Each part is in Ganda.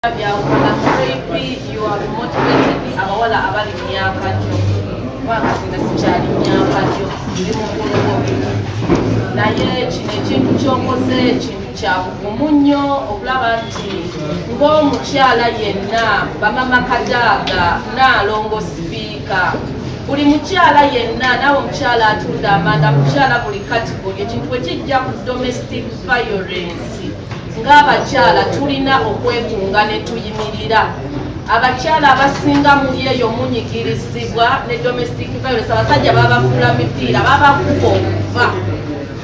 You are motivated abawala abali myaka gyo wakasinga sikyali myaka gyo naye kino ekintu kyokoze ekintu kyabuvumu nnyo okulaba nti ng'omukyala yenna bamama kadaaga naalongo sipiika buli mukyala yenna naawe omukyala atunda amanda mukyala buli kategori ekintu bwe kijja ku domestic violence ng'abakyala tulina okwekunga ne tuyimirira abakyala abasinga muli eyo munyigirizibwa ne domestic violence abasajja babafuula mipiira babakuba okuva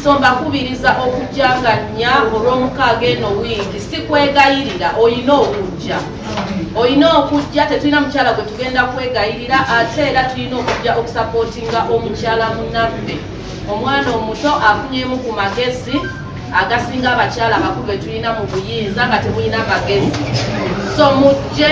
so mbakubiriza okujjanganya olw'omukaaga eno wiiki si kwegayirira olina okujja tetulina mukyala gwe tugenda kwegayirira ate era tulina okujja okusapootinga omukyala munnaffe omwana omuto afunyemu ku magezi agasinga abakyala abakulu tulina mu buyinza nga temulina magezi so mujje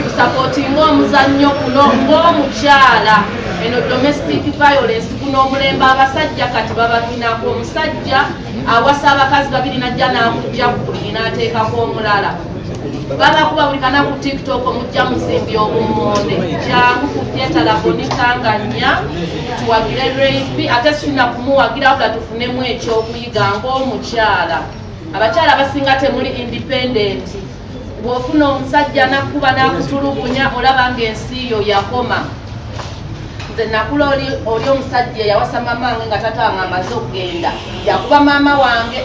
tusapootinga omuzannyo kuno ng'omukyala eno domestic violence kuno omulembe abasajja kati babakinako omusajja awasa abakazi babiri najja n'akujja ku buliri n'ateekako omulala babakuba buli kana ku tiktok mujja muzimbi obummonde jangu ku theatre labonikanganya tuwagire rape ate sina kumuwagira wabula tufunemu ekyokuyiga ng'omukyala abakyala abasinga temuli independent bw'ofuna omusajja nakuba n'akutulugunya olaba ng'ensi yo yakoma nze nakula oli omusajja yawasa mama wange nga tata wange amaze okugenda yakuba mama wange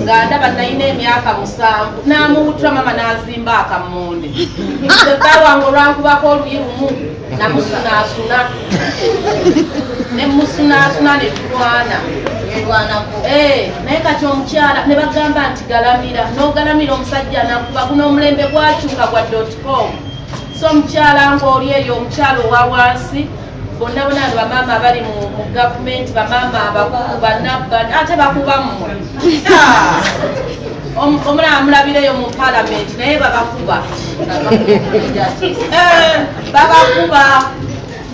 nga ndaba nalina emyaka 7 n'amuwutula mama n'azimba akammonde bba wange olwankubako oluyi lumu namusunaasuna nemusunaasuna ne tulwana naye kati omukyala ne bagamba nti galamira n'ogalamira omusajja nakuba guno omulembe gwakyuka gwa .com so omukyala ng'oli eyo omukyala owa wansi bonna bonna bamama abali mu gavumenti bamama abakugu bannabban ate bakuba mmwe omulala mulabireyo mu palamenti naye babakuba babakuba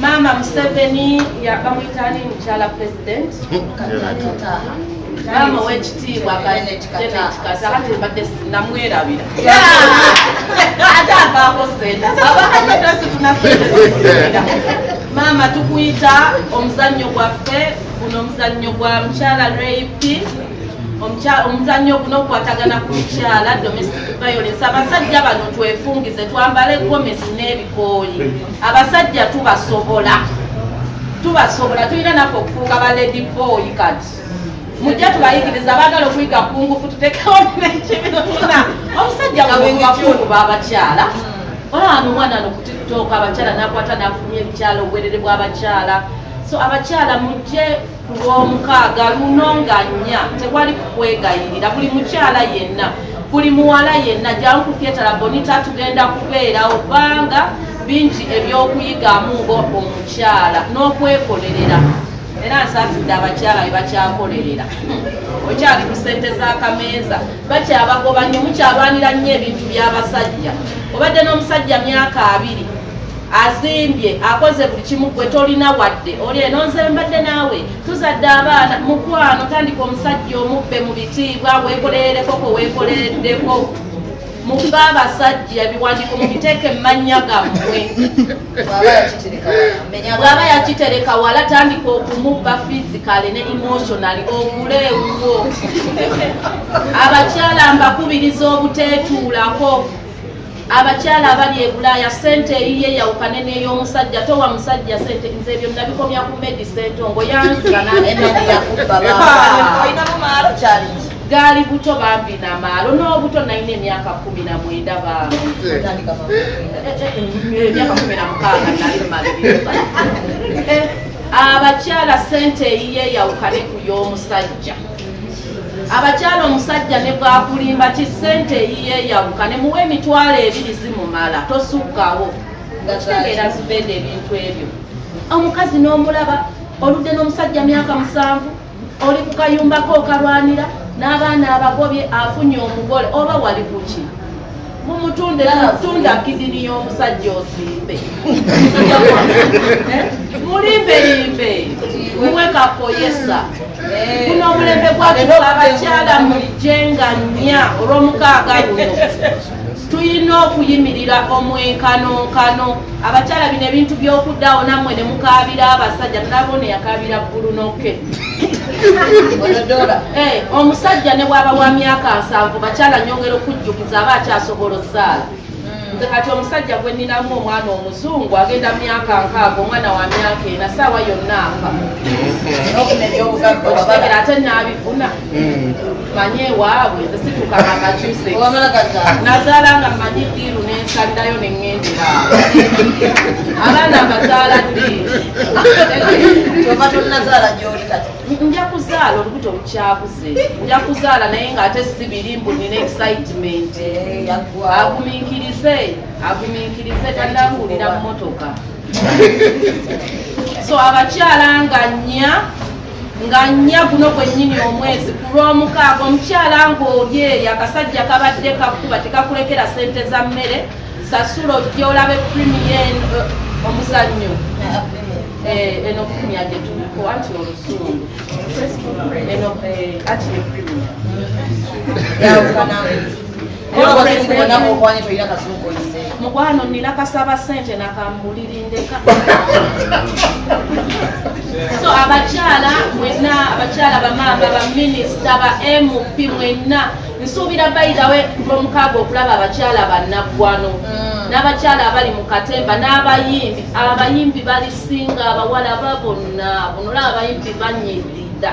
mama Museveni yakamwitani mukyala president mama w'ekitiibwa Janet Kata kati mbadde namwerabira ate avaako sente abakasente sifuna sente mama tukuyita omuzannyo gwaffe guno omuzannyo gwa mukyala rape omuzannyo guno okwatagana ku mukyala domestic violence abasajja bano twefungize twambale gomesi n'ebikooyi abasajja tubasobola tulina naffe okufuuka ba lady boy kati mujja tubayigiriza abaagala okuyiga kungufu tutekewo nekibinofuna omusajja bwekubakungu b'abakyala olano omwana ano ku tiktok abakyala nakwata nafumya ebikyala obwerere bw'abakyala so abakyala mujje ku lw'omukaaga luno nga nnya tewali kukwegayirira buli mukyala yenna buli muwala yenna jangu ku theatre labonita tugenda kubeerawo kubanga bingi ebyokuyigamu ng'omukyala n'okwekolerera era nsaasidde abakyala be bakyakolerera okyali ku ssente z'akameeza bakyabagoba nnyo mukyalwanira nnyo ebintu by'abasajja obadde n'omusajja myaka 2 azimbye akoze buli kimu gwe tolina wadde oli eno nze mbadde naawe tuzadde abaana mukwano tandika omusajja omubbe mu bitiibwa weekolererekoko weekolereddeko mukuba abasajja ebiwandiiko mubiteeke mu mannya gammwe bw'aba yakitereka wala tandika okumubba physically ne emotionally oguleewuwo abakyala mbakubiriza obuteetuulako abakyala abali e Bulaaya sente eyiye yawukane n'ey'omusajja towa musajja sente nze ebyo nabikomya ku medicine ngo yanzira gaali buto bambi n'amaalo n'obuto nalina emyaka 19 emyaka 16 nali mmaliriza abakyala sente eyiye yawukane ku y'omusajja abakyala omusajja ne bwakulimba ki ssente eyiye yawukane muwe emitwalo 2 zimumala tosukkawo kitegeera zibedde ebintu ebyo omukazi n'omulaba oludde n'omusajja myaka 7 oli ku kayumbako okalwanira n'abaana abagobye afunye omugole oba wali kuki mumutunda kidini y'omusajja osimbe mulimbelimbe muwe kakoyesa kuno omulembe gwatuka abakyala mulijjenga nnya olw'omukaaga luno tuyina okuyimirira omwenkanonkano abakyala bino ebintu by'okuddawo nammwe ne mukaabira abasajja nabone yakabira bbulunoke omusajja ne bw'aba wa myaka 7 bakyala nyongera okujjukiza aba akyasobola okuzaala nze kati omusajja gwe nninamu omwana omuzungu agenda myaka 6 omwana wa myaka 4 saawa yonna afa okitegera ate naabifuna manye ewaabwe nze situkanga kakyuse nazaala nga mmanyi ddiiru nensalirayo neŋŋendera abaana mbazaala ddiiru nja kuzaala olubuto lukyabuze nja kuzaala naye ng'ate si birimbu nina excitement agumiikirize tannabuulira mu motoka so abakyala nga nnya guno gwennyini omwezi ku lw'omukaaga omukyala ng'oli eyo akasajja kabadde kakuba tekakulekera sente za mmere sasula ojja olabe premier omuzannyo eno premier gye tuliko anti oluzungu eno ati ne premier mukwano nina kasaba sente nakamulirindeka so abakyala mwenna abakyala bamamba baminisita ba MP mwenna nsuubira bayirawe lw'omukaaga okulaba abakyala bannaggwano n'abakyala abali mu katemba n'abayimbi abayimbi balisinga abawala babonna bunola abayimbi banyirira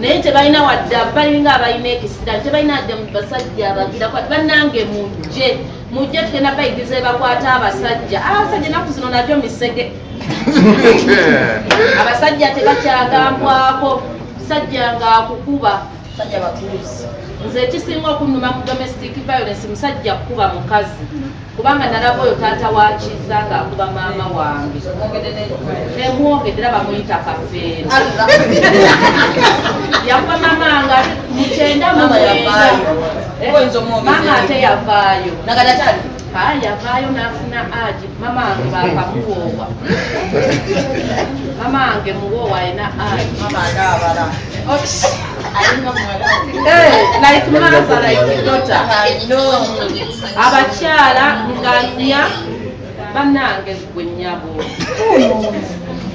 naye tebalina wadde balinga abalina ekisira tebalina wadde mu basajja abagira kwati bannange mujje tugenda bayigiza ebakwata abasajja naku zino nabyo misege abasajja tebakyagambwako musajja ng'akukuba nze ekisinga okunnuma mu domestic violence musajja kukuba mukazi kubanga nalaba oyo taata wakiza ng'akuba maama wange nemwogedera bamuyita kafeero yakuba maama nga mukyenda mama ate yavaayo yavaayo n'afuna aji mama wange bakamuwoowa mama wange muwoowa alina aji like mother, like daughter. Abakyala nganya banange gwennyabo.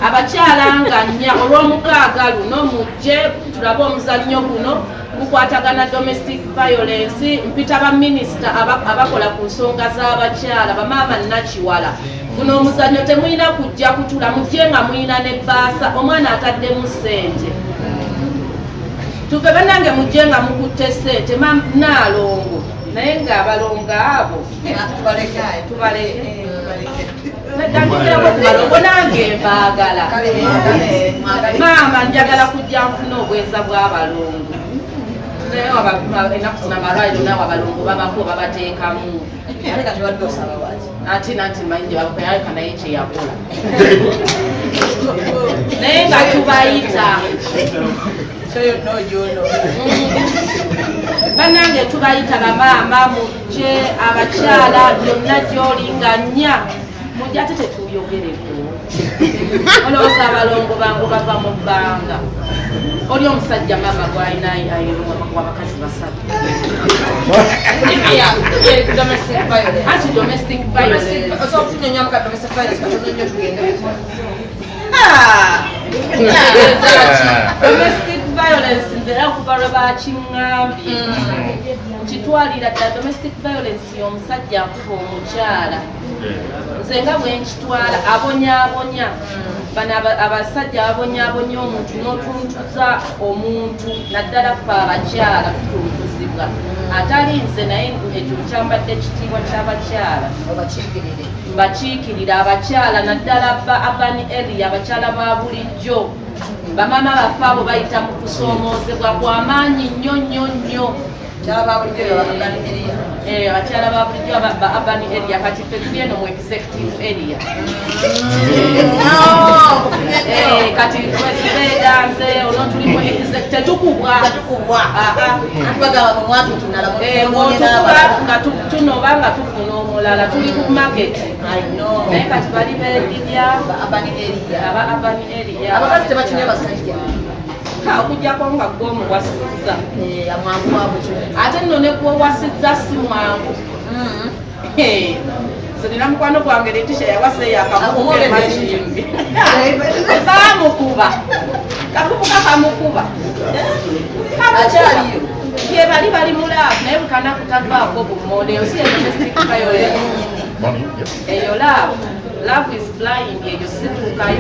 Abakyala nganya olw'omukaaga luno mujje tulabe omuzannyo guno gukwatagana domestic violence mpita ba minister abakola ku nsonga z'abakyala bamaama Nakiwala. Guno omuzannyo temuyina kujja kutula mujje nga muyina ne bbaasa omwana ataddemu ssente. Tuve banange mujje nga mukutte ssente naalongo naye ng'abalongo abo tubaleke natandikirako ku balongo nange mbaagala maama njagala kujja nfuna obweza bw'abalongo naye enaku zino amalwaliro naawe abalongo babako babateekamu ati nanti manyi gye bakuyaleka naye kyeyakola naye nga tubayita banange tubayita bamaama mujje abakyala byonna gy'olinganya mujje ate tetuyogereko olowooza abalongo bangu bava mu bbanga oli omusajja maama gwalina wabakazi basatu anti domestic violence domestic violence nzera kuva lwe bakiŋŋambye nkitwalira ddala domestic violence y'omusajja akuba omukyala nze nga bwe nkitwala abonyaabonya bano abasajja ababonyaabonya omuntu n'otuntuza omuntu naddala ffe abakyala tutuntuzibwa atali nze naye ekyo kyambadde ekitiibwa ky'abakyala mbakiikirira abakyala naddala urban area abakyala ba bulijjo bamaama baffe abo bayita mu kusoomoozebwa kw'amaanyi nnyo nnyo nnyo abakyala ba bulijjo ba urban area kati ffe tuli eno mu executive area kati wesibeedanze ono tuli mu tetukubwa nga tunoba nga tufuna omulala tuli ku market naye kati bali beedibya aba urban area okujjako nga gwe omuwasizza ate nno ne gwowasizza si mwangu Nina mukwano gwange letisha yawase yakamukuba majimbi. Bamukuba. Kakubuka kamukuba. Achaliyo. Ye bali mulafu naye bukana kutavaako bumode osi ekisikayo leero. Eyo love is blind eyo situkayo.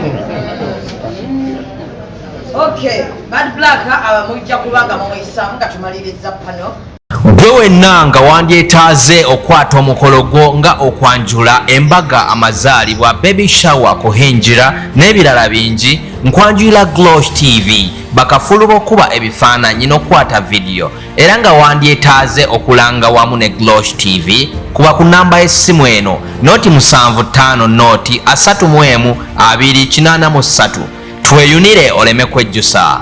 Okay, Bad Black mujja kubanga mumuyisaamu katumaliriza pano. Gwe wenna nga wandyetaaze okwata omukolo gwo nga okwanjula embaga amazaalibwa baby shower kuhinjira n'ebirala bingi nkwanjulira Glosh TV bakafulu b'okuba ebifaananyi n'okwata video era nga wandyetaaze okulanga wamu ne Glosh TV kuba ku namba y'essimu eno noti 75 noti 31 283 tweyunire oleme kwejjusa.